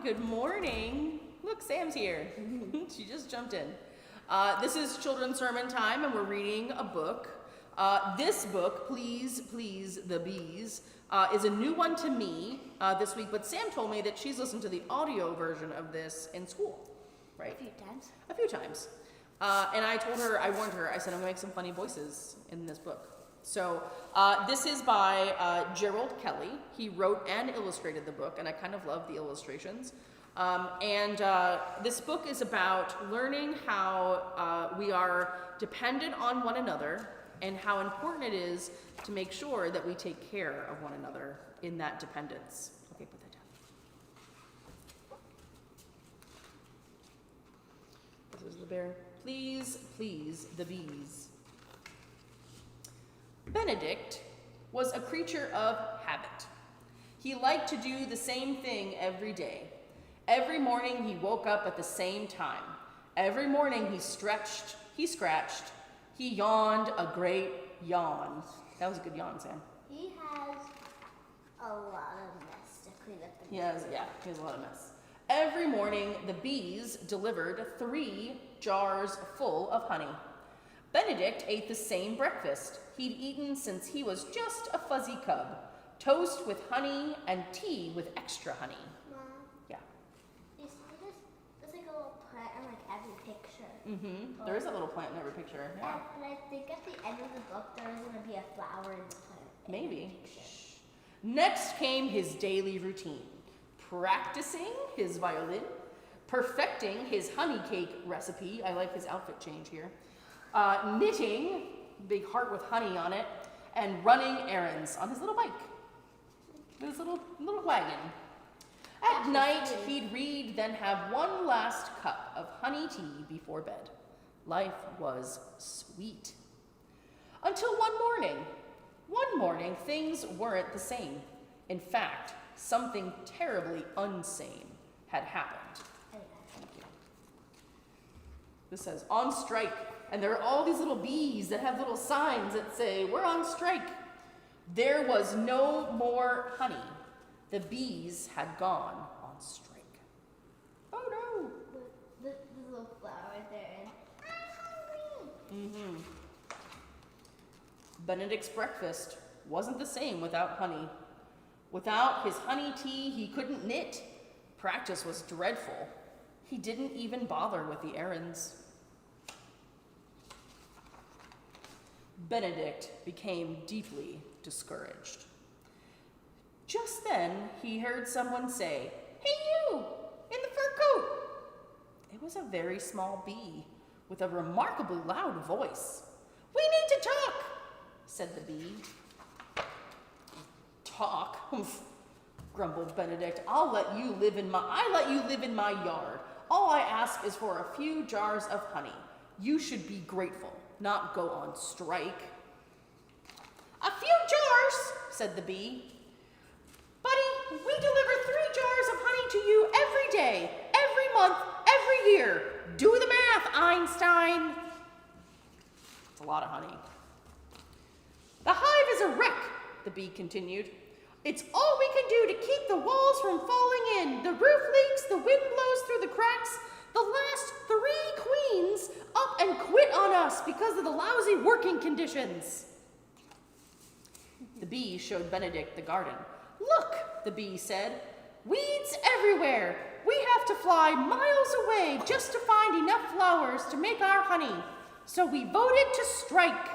good morning. Look, Sam's here. She just jumped in. This is children's sermon time, and we're reading a book. This book, Please, Please the Bees, is a new one to me this week, but Sam told me that she's listened to the audio version of this in school, right? A few times. A few times. And I warned her, I said, I'm gonna make some funny voices in this book. So this is by Gerald Kelly. He wrote and illustrated the book, and I kind of love the illustrations. This book is about learning how we are dependent on one another and how important it is to make sure that we take care of one another in that dependence. Okay, put that down. This is the bear. Please, please the bees. Benedict was a creature of habit. He liked to do the same thing every day. Every morning he woke up at the same time. Every morning he stretched, he scratched, he yawned a great yawn. That was a good yawn, Sam. He has a lot of mess to clean up. He has a lot of mess. Every morning the bees delivered 3 jars full of honey. Benedict ate the same breakfast he'd eaten since he was just a fuzzy cub. Toast with honey and tea with extra honey. Mom? Yeah. You see this? There's like a little plant in like every picture. Mm-hmm. There is a little plant in every picture. Yeah. And I think at the end of the book there's going to be a flower in the plant. Maybe. Next came his daily routine. Practicing his violin, perfecting his honey cake recipe. I like his outfit change here. Knitting, big heart with honey on it, and running errands on his little bike. His little wagon. At night, he'd read, then have one last cup of honey tea before bed. Life was sweet. Until one morning. One morning, things weren't the same. In fact, something terribly unsane had happened. Thank you. This says, on strike. And there are all these little bees that have little signs that say, we're on strike. There was no more honey. The bees had gone on strike. Oh no. The little flower right there. And I'm hungry. Mm-hmm. Benedict's breakfast wasn't the same without honey. Without his honey tea, he couldn't knit. Practice was dreadful. He didn't even bother with the errands. Benedict became deeply discouraged. Just then, he heard someone say, "Hey you, in the fur coat." It was a very small bee with a remarkably loud voice. "We need to talk," said the bee. "Talk?" grumbled Benedict. I let you live in my yard. All I ask is for a few jars of honey. You should be grateful, not go on strike. "A few jars," said the bee. "Buddy, we deliver 3 jars of honey to you every day, every month, every year. Do the math, Einstein." It's a lot of honey. "The hive is a wreck," the bee continued. "It's all we can do to keep the walls from falling in. The roof leaks, the wind blows through the cracks. The last 3 queens up and quit on us because of the lousy working conditions." The bee showed Benedict the garden. "Look," the bee said, "weeds everywhere. We have to fly miles away just to find enough flowers to make our honey. So we voted to strike."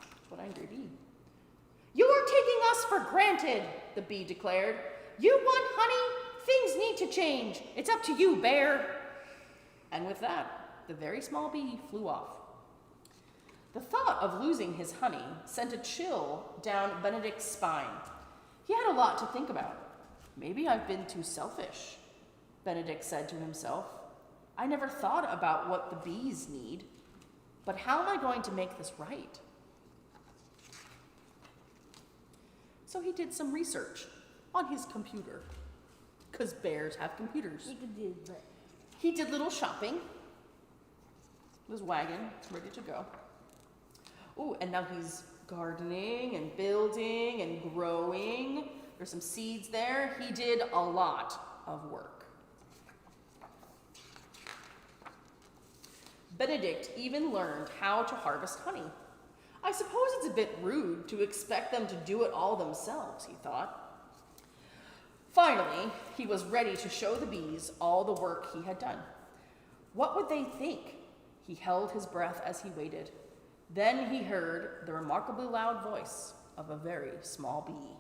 That's what angry bee. "You're taking us for granted," the bee declared. "You want honey? Things need to change. It's up to you, bear." And with that, the very small bee flew off. The thought of losing his honey sent a chill down Benedict's spine. He had a lot to think about. Maybe I've been too selfish, Benedict said to himself. I never thought about what the bees need, but how am I going to make this right? So he did some research on his computer, because bears have computers. You could do, but He did little shopping. His wagon, ready to go. Oh, and now he's gardening and building and growing. There's some seeds there. He did a lot of work. Benedict even learned how to harvest honey. I suppose it's a bit rude to expect them to do it all themselves, he thought. Finally, he was ready to show the bees all the work he had done. What would they think? He held his breath as he waited. Then he heard the remarkably loud voice of a very small bee.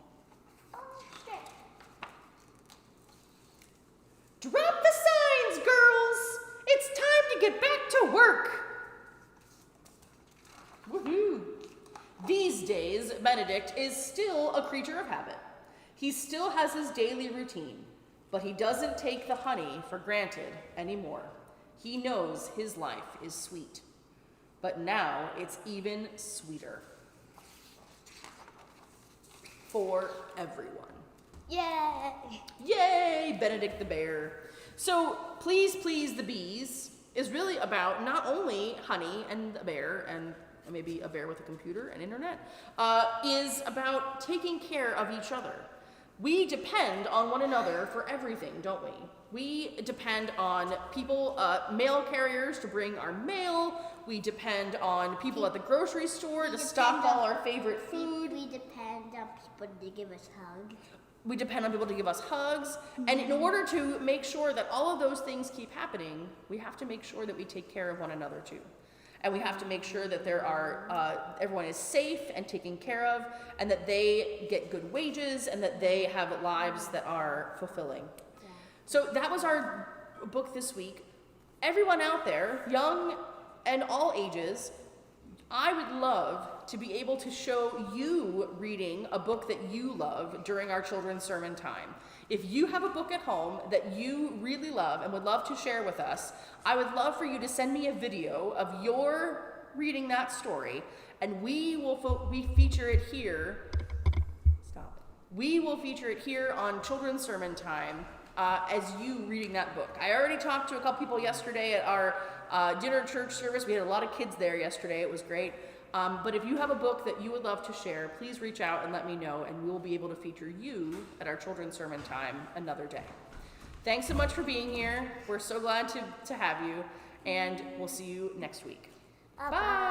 Drop the signs, girls! It's time to get back to work! Woohoo! These days, Benedict is still a creature of habit. He still has his daily routine, but he doesn't take the honey for granted anymore. He knows his life is sweet, but now it's even sweeter. For everyone. Yay! Yay, Benedict the Bear. So, Please Please the Bees is really about not only honey and a bear, and maybe a bear with a computer and internet, is about taking care of each other. We depend on one another for everything, don't we? We depend on people, mail carriers to bring our mail. We depend on people at the grocery store to stock all our favorite food. We depend on people to give us hugs. We depend on people to give us hugs. And in order to make sure that all of those things keep happening, we have to make sure that we take care of one another too. And we have to make sure that there are, everyone is safe and taken care of, and that they get good wages, and that they have lives that are fulfilling. Yeah. So that was our book this week. Everyone out there, young and all ages, I would love to be able to show you reading a book that you love during our children's sermon time. If you have a book at home that you really love and would love to share with us, I would love for you to send me a video of your reading that story, and we feature it here. Stop it. We will feature it here on Children's Sermon Time as you reading that book. I already talked to a couple people yesterday at our dinner church service. We had a lot of kids there yesterday. It was great. But if you have a book that you would love to share, please reach out and let me know, and we will be able to feature you at our Children's Sermon Time another day. Thanks so much for being here. We're so glad to have you, and we'll see you next week. Bye.